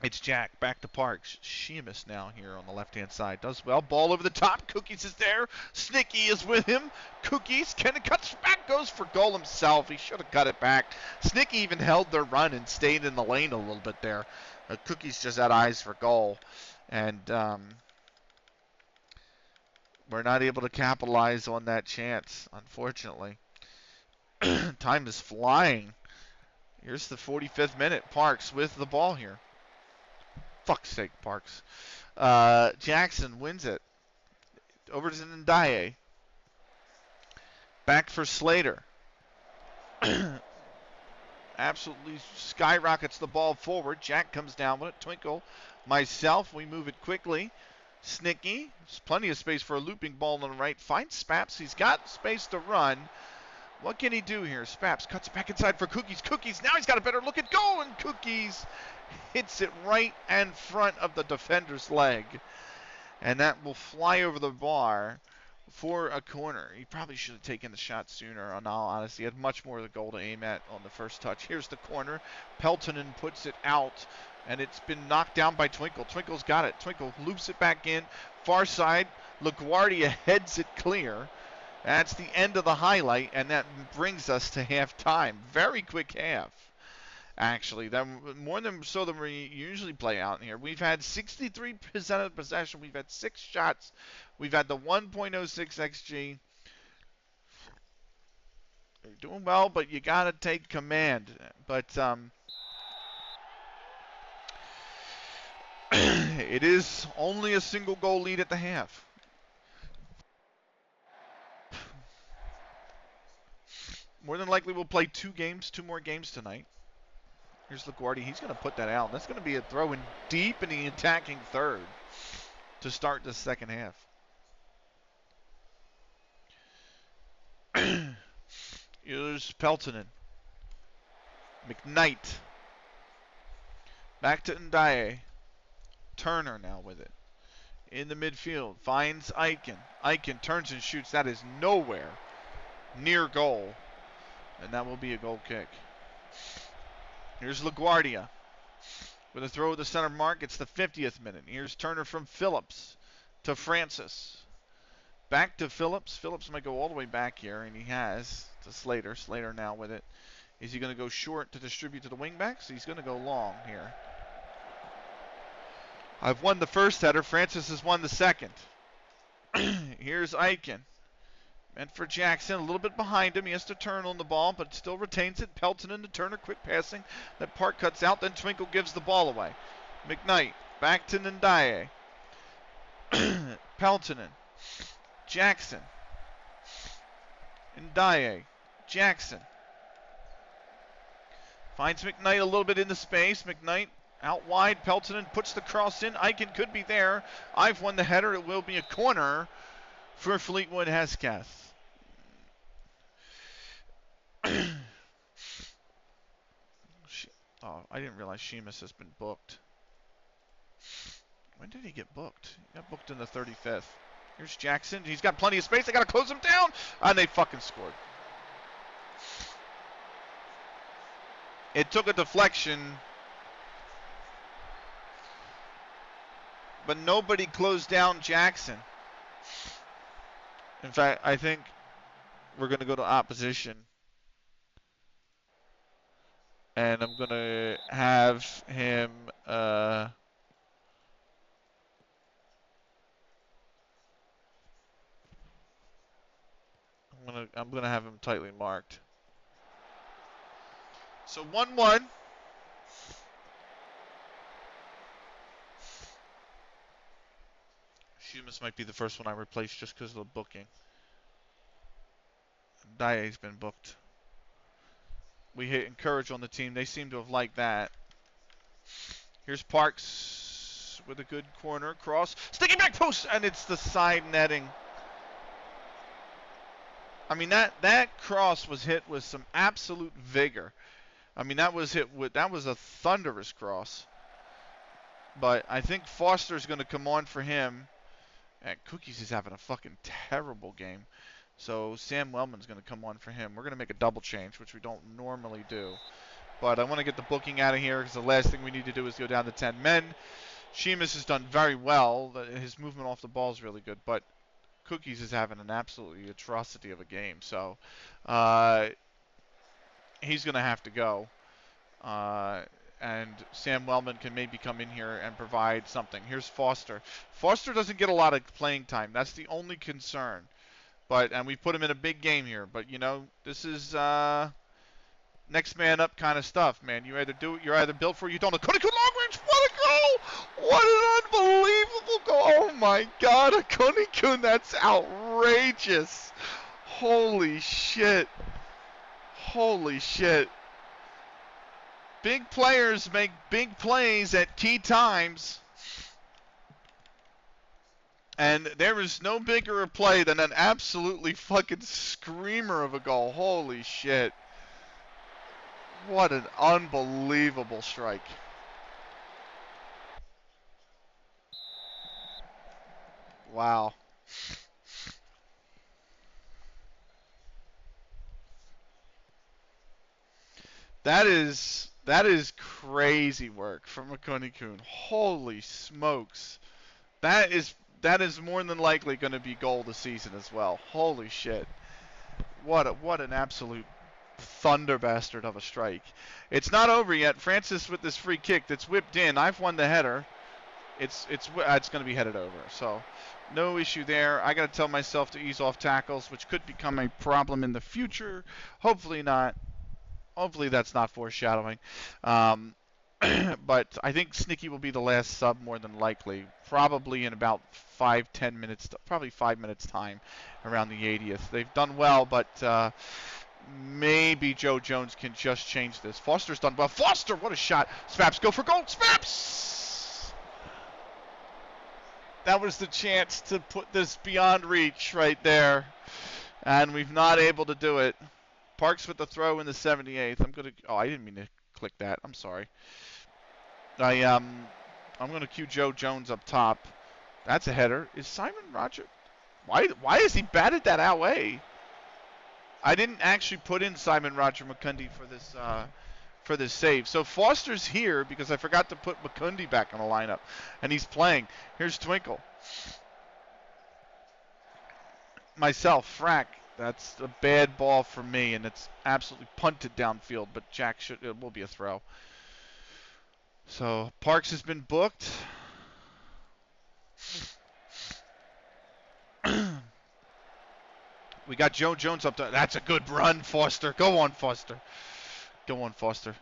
It's Jack, back to Parks. Sheamus now here on the left-hand side. Does well. Ball over the top. Cookies is there. Snicky is with him. Cookies, Ken cuts back, goes for goal himself. He should have cut it back. Snicky even held their run and stayed in the lane a little bit there. Cookies just had eyes for goal. And we're not able to capitalize on that chance, unfortunately. Time is flying. Here's the 45th minute. Parks with the ball here. Fuck's sake, Parks. Jackson wins it. Over to Ndaye. Back for Slater. Absolutely skyrockets the ball forward. Jack comes down with it. Twinkle. Myself, we move it quickly. Snicky. There's plenty of space for a looping ball on the right. Finds Spaps. He's got space to run. What can he do here? Spaps cuts back inside for Cookies. Cookies, now he's got a better look at goal, and Cookies hits it right in front of the defender's leg. And that will fly over the bar for a corner. He probably should have taken the shot sooner, in all honesty. He had much more of the goal to aim at on the first touch. Here's the corner. Peltonen puts it out, and it's been knocked down by Twinkle. Twinkle's got it. Twinkle loops it back in. Far side, LaGuardia heads it clear. That's the end of the highlight, and that brings us to halftime. Very quick half, actually. That more than so than we usually play out in here. We've had 63% of possession. We've had 6 shots. We've had the 1.06 XG. You're doing well, but you got to take command. But it is only a single goal lead at the half. More than likely, we'll play 2 more games tonight. Here's LaGuardia. He's going to put that out. That's going to be a throw in deep in the attacking third to start the second half. Here's Peltonen. McKnight. Back to Ndaye. Turner now with it. In the midfield. Finds Eichen. Eichen turns and shoots. That is nowhere near goal. And that will be a goal kick. Here's LaGuardia with a throw to the center mark. It's the 50th minute. Here's Turner from Phillips to Francis. Back to Phillips. Phillips might go all the way back here, and he has to Slater. Slater now with it. Is he going to go short to distribute to the wingbacks? He's going to go long here. I've won the first header. Francis has won the second. Here's Eichen. And for Jackson, a little bit behind him. He has to turn on the ball, but still retains it. Peltonen to Turner, quick passing. That Park cuts out, then Twinkle gives the ball away. McKnight, back to Ndaye. Peltonen. Jackson. Ndaye. Jackson. Finds McKnight a little bit in the space. McKnight out wide. Peltonen puts the cross in. Eichen could be there. I've won the header. It will be a corner for Fleetwood Hesketh. Oh, I didn't realize Sheamus has been booked. When did he get booked? He got booked in the 35th. Here's Jackson. He's got plenty of space. They got to close him down. And they fucking scored. It took a deflection. But nobody closed down Jackson. In fact, I think we're going to go to opposition. And I'm going to have him... I'm gonna have him tightly marked. So 1-1. Sheamus might be the first one I replace just because of the booking. Daye's been booked. We hit encourage on the team. They seem to have liked that. Here's Parks with a good corner cross. Sticking back post, and it's the side netting. I mean, that cross was hit with some absolute vigor. I mean, that was a thunderous cross. But I think Foster's going to come on for him. And Cookies is having a fucking terrible game. So Sam Wellman's going to come on for him. We're going to make a double change, which we don't normally do. But I want to get the booking out of here because the last thing we need to do is go down to 10 men. Sheamus has done very well. His movement off the ball is really good, but Cookies is having an absolutely atrocity of a game. So he's going to have to go. And Sam Wellman can maybe come in here and provide something. Here's Foster. Foster doesn't get a lot of playing time. That's the only concern. And we put him in a big game here. But, this is next man up kind of stuff, man. You're either built for it or you don't. Akoni long range, what a goal! What an unbelievable goal! Oh my God, Akoni, that's outrageous! Holy shit! Holy shit! Big players make big plays at key times. And there is no bigger a play than an absolutely fucking screamer of a goal. Holy shit. What an unbelievable strike. Wow. That is crazy work from Akoni-kun. Holy smokes. That is more than likely going to be goal this season as well. Holy shit. What an absolute thunder bastard of a strike. It's not over yet. Francis with this free kick that's whipped in. I've won the header. It's going to be headed over. So no issue there. I got to tell myself to ease off tackles, which could become a problem in the future. Hopefully not. Hopefully that's not foreshadowing. But I think Snicky will be the last sub more than likely. Probably in about 5-10 minutes, probably 5 minutes time around the 80th. They've done well, but maybe Joe Jones can just change this. Foster's done well. Foster, what a shot. Spaps go for goal. Spaps! That was the chance to put this beyond reach right there. And we've not able to do it. Parks with the throw in the 78th. I didn't mean to click that. I'm sorry. I'm going to cue Joe Jones up top. That's a header. Is Simon Roger? Why is he batted that away? I didn't actually put in Simon Roger Mukundi for this save. So Foster's here because I forgot to put Mukundi back in the lineup, and he's playing. Here's Twinkle. Myself, Frack. That's a bad ball for me, and it's absolutely punted downfield, but it will be a throw. So Parks has been booked. We got Joe Jones up there. That's a good run, Foster. Go on, Foster. Go on, Foster.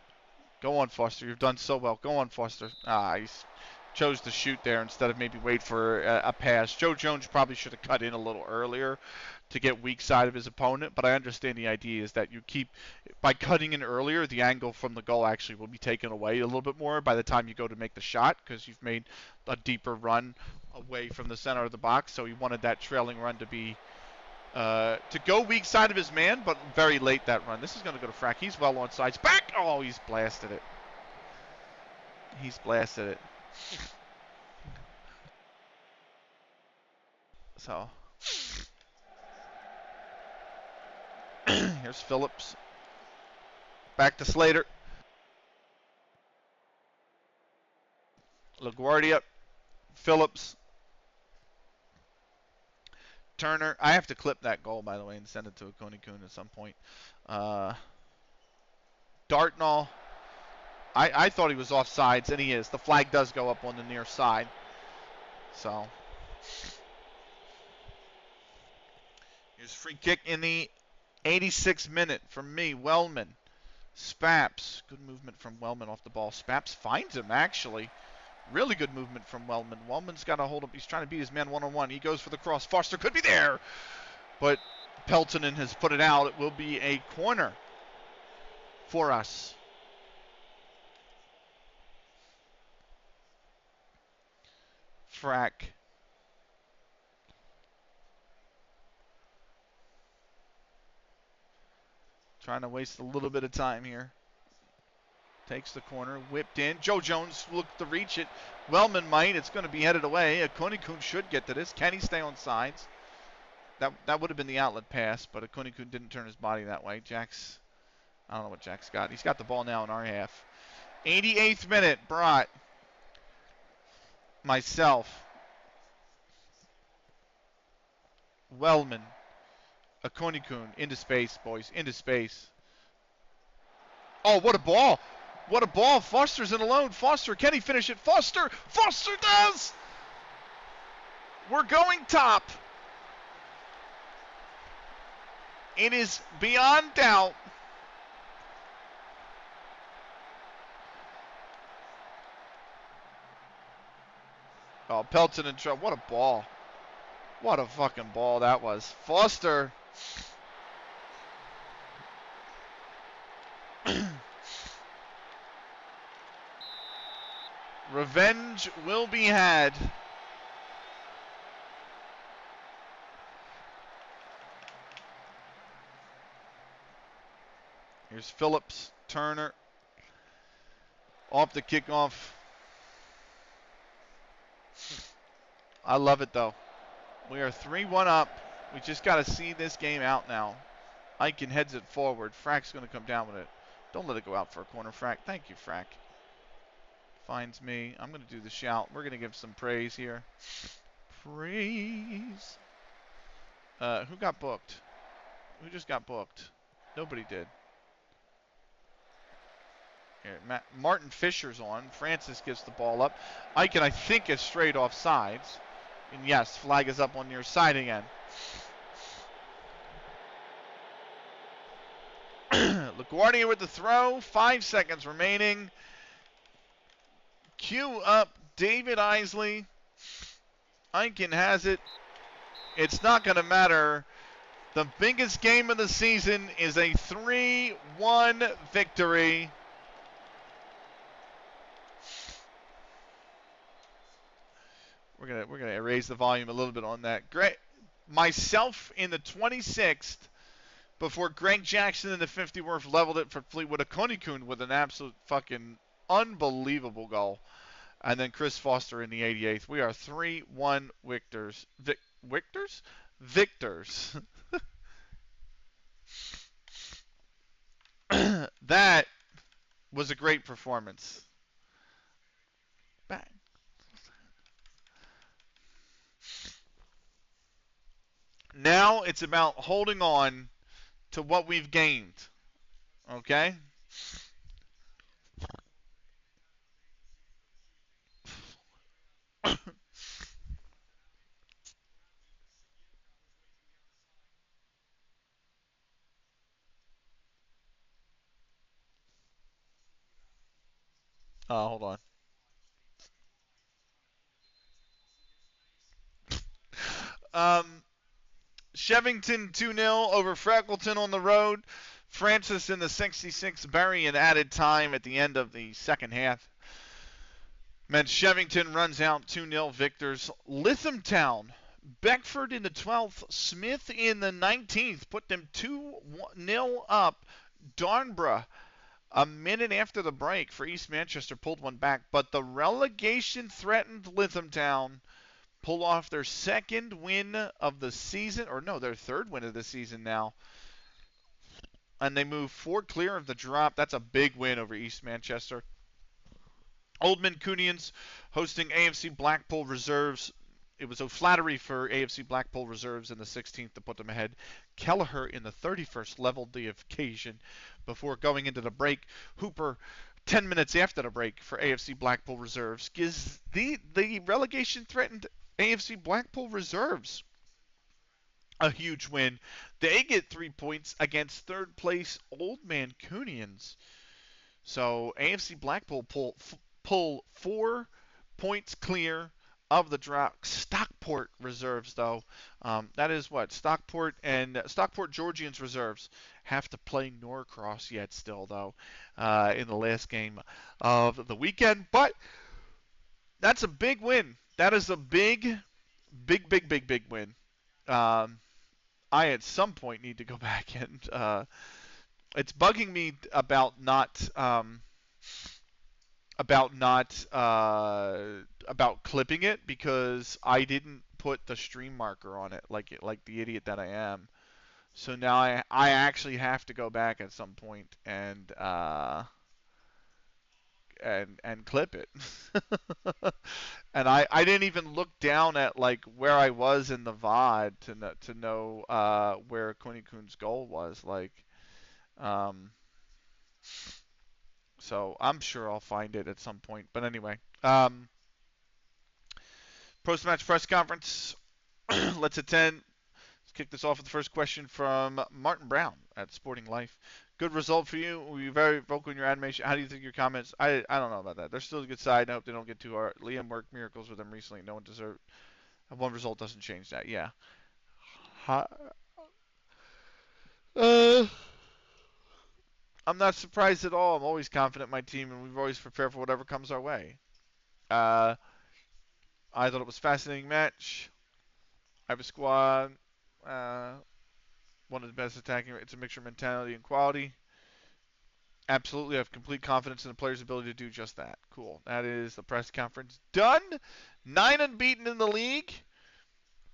Go on, Foster. You've done so well. Go on, Foster. He chose to shoot there instead of maybe wait for a pass. Joe Jones probably should have cut in a little earlier to get weak side of his opponent, but I understand the idea is that by cutting in earlier, the angle from the goal actually will be taken away a little bit more by the time you go to make the shot because you've made a deeper run away from the center of the box, so he wanted that trailing run to be to go weak side of his man, but very late that run. This is going to go to Frack. He's well on sides. Back! Oh, he's blasted it. He's blasted it. So here's Phillips. Back to Slater. LaGuardia. Phillips. Turner. I have to clip that goal, by the way, and send it to Akoni-kun at some point. Dartnall. I thought he was offsides, and he is. The flag does go up on the near side. So here's free kick in the 86th minute from me, Wellman. Spaps. Good movement from Wellman off the ball. Spaps finds him, actually. Really good movement from Wellman. Wellman's got to hold him. He's trying to beat his man one-on-one. He goes for the cross. Foster could be there. But Peltonen has put it out. It will be a corner for us. Frack. Trying to waste a little bit of time here. Takes the corner, whipped in. Joe Jones looked to reach it. Wellman might. It's going to be headed away. Akoni-kun should get to this. Can he stay on sides? That would have been the outlet pass, but Akoni-kun didn't turn his body that way. Jack's I don't know what Jack's got. He's got the ball now in our half. 88th minute, brought myself, Wellman, Akonikun, into space, boys, into space. Oh, what a ball! What a ball! Foster's in alone. Foster, can he finish it? Foster! Foster does! We're going top. It is beyond doubt. Oh, Pelton in trouble. What a ball. What a fucking ball that was. Foster. Revenge will be had. Here's Phillips, Turner, off the kickoff. I love it, though. We are 3-1 up. We just got to see this game out now. Eichen heads it forward. Frack's going to come down with it. Don't let it go out for a corner, Frack. Thank you, Frack. Finds me. I'm going to do the shout. We're going to give some praise here. Praise. Who got booked? Who just got booked? Nobody did. Here, Martin Fisher's on. Francis gives the ball up. Eichen, I think, is straight off sides. And yes, flag is up on your side again. LaGuardia with the throw. 5 seconds remaining. Cue up David Isley. Eichen has it. It's not going to matter. The biggest game of the season is a 3-1 victory. We're gonna raise the volume a little bit on that. Great. Myself in the 26th, before Greg Jackson in the 50th leveled it for Fleetwood. Akonikun with an absolute fucking unbelievable goal. And then Chris Foster in the 88th. We are 3-1 victors. Victors? Victors. That was a great performance. Back. Now it's about holding on to what we've gained. Okay? Hold on. Shevington 2-0 over Freckleton on the road. Francis in the 66th, Barry in added time at the end of the second half. Meant Shevington runs out 2-0 victors. Lythamstown, Beckford in the 12th, Smith in the 19th, put them 2-0 up. Darnborough, a minute after the break for East Manchester, pulled one back, but the relegation threatened Lythamstown pull off their second win of the season, or no, their third win of the season now. And they move 4 clear of the drop. That's a big win over East Manchester. Old Mancunians hosting AFC Blackpool Reserves. It was a flattery for AFC Blackpool Reserves in the 16th to put them ahead. Kelleher in the 31st leveled the occasion before going into the break. Hooper 10 minutes after the break for AFC Blackpool Reserves gives the relegation threatened AFC Blackpool Reserves a huge win. They get 3 points against third place Old Mancunians. So AFC Blackpool pull 4 points clear of the drop. Stockport Reserves, though, that is what Stockport Georgians Reserves have to play Norcross yet still, though, in the last game of the weekend. But that's a big win. That is a big win. I at some point need to go back and it's bugging me about not clipping it because I didn't put the stream marker on it like the idiot that I am. So now I actually have to go back at some point and clip it. And I didn't even look down at like where I was in the VOD to know where Kuni Kun's goal was. Like, um, so I'm sure I'll find it at some point. But anyway, post-match press conference. Let's attend. Let's kick this off with the first question from Martin Brown at Sporting Life. Good result for you. Were you very vocal in your animation? How do you think your comments? I don't know about that. They're still a good side. I hope they don't get too hard. Liam worked miracles with them recently. No one deserved. One result doesn't change that. Yeah. Ha- uh, I'm not surprised at all. I'm always confident in my team, and we've always prepared for whatever comes our way. Uh, I thought it was a fascinating match. I have a squad. Uh, one of the best attacking. It's a mixture of mentality and quality. Absolutely, I have complete confidence in the player's ability to do just that. Cool. That is the press conference done. 9 unbeaten in the league.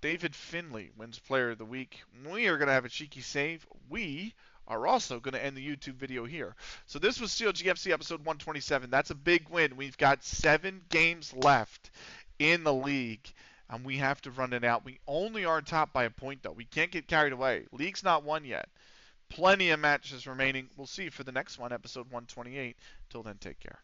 David Finley wins Player of the Week. We are going to have a cheeky save. We are also going to end the YouTube video here. So this was CLG FC episode 127. That's a big win. We've got 7 games left in the league, and we have to run it out. We only are top by a point, though. We can't get carried away. League's not won yet. Plenty of matches remaining. We'll see you for the next one, episode 128. Till then, take care.